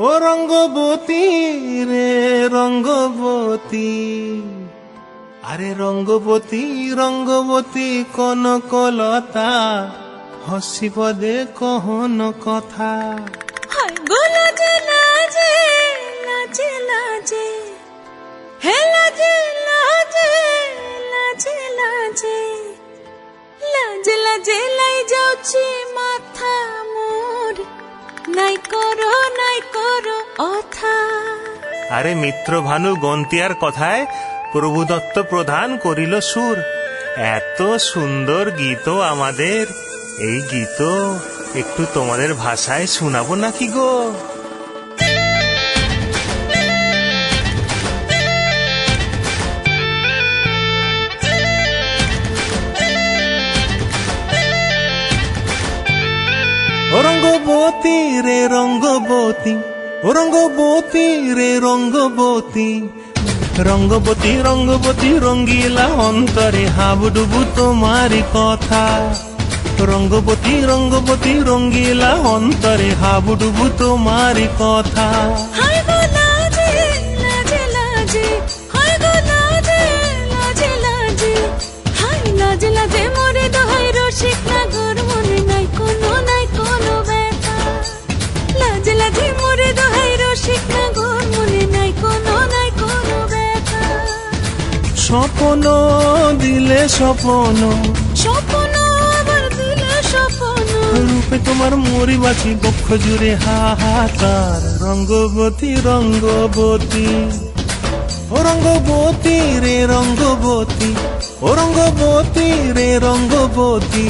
ও রঙ্গবতী রে রঙ্গবতী, আরে রঙ্গবতী রঙ্গবতী কনকলতা, হসিব দে কহন কথা। লাজে লাজে লাজে লাজে হে লাজে লাজে লাজে লাজে লাজে লাজে লাই যাଉଛି মাথা মোর, নাই করো অথা। আরে মিত্র ভানু গন্তিয়ার কথায় প্রভুদত্ত প্রধান করিল সুর। এত সুন্দর গীত আমাদের, এই গীত একটু তোমাদের ভাষায় শোনাবো নাকি গো? রঙ্গবতী রে রঙ্গবতী, রঙ্গবতী রে রঙ্গবতী, রঙ্গবতী রঙ্গবতী রঙ্গিলা অন্তরে হাবুডুবু তোমারি কথা। রঙ্গবতী রঙ্গবতী রঙ্গিলা অন্তরে হাবুডুবু তোমারি কথা। মোরে দোহাই রসিক নাগর, মনে নাই কোনো ব্যথা। লাজে লাজে মোরে দোহাই রসিক নাগর, মনে নাই কোনো ব্যথা। স্বপ্ন দিলে স্বপ্ন, স্বপ্ন আবার দিলে স্বপ্ন, রূপে তোমার মরি বাঁচি বক্ষ জুড়ে হাহাকার। রঙ্গবতী রঙ্গবতী, ও রঙ্গবতী রে রঙ্গবতী, ও রঙ্গবতী রে রঙ্গবতী।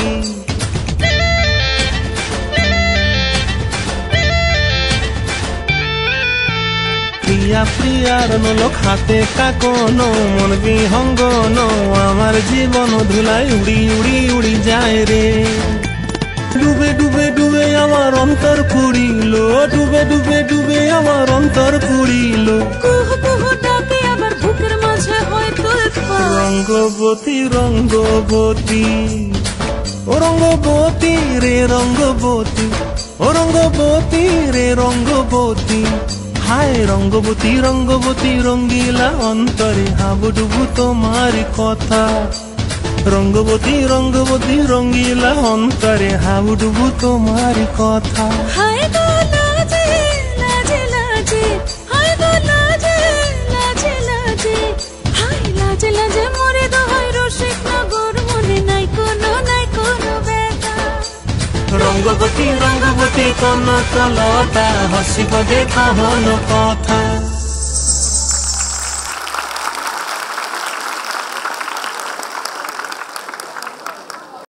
প্রিয়া প্রিয়ার নলক হাতে কাকন, মন বিহঙ্গন আমার জীবন ধুলায় উড়ি উড়ি উড়ি যায় রে। ডুবে ডুবে ডুবে আমার অন্তর পুড়িল, ডুবে ডুবে ডুবে আমার অন্তর পুড়িল। কুহু কুহু ডাকে আবার বুকের মাঝে হয় তোলপাড়। রঙ্গবতী রঙ্গবতী, ও রঙ্গবতী রে রঙ্গবতী, ও রঙ্গবতী রে রঙ্গবতী। হায় রঙ্গবতী রঙ্গবতী রঙ্গিলা অন্তরে হাবুডুবু তোমারি কথা। রঙ্গবতী রঙ্গবতী রঙ্গিলা অন্তরে হাবুডুবু তোমারি কথা। হায় গো লাজে লাজে লাজে, হায় গো লাজে লাজে লাজে, হায় লাজে লাজে মোরে দোহাই রসিক নাগর, মনে নাই কোনো ব্যথা। রঙ্গবতী রঙ্গবতী কনকলতা, হসিব দে কহন কথা।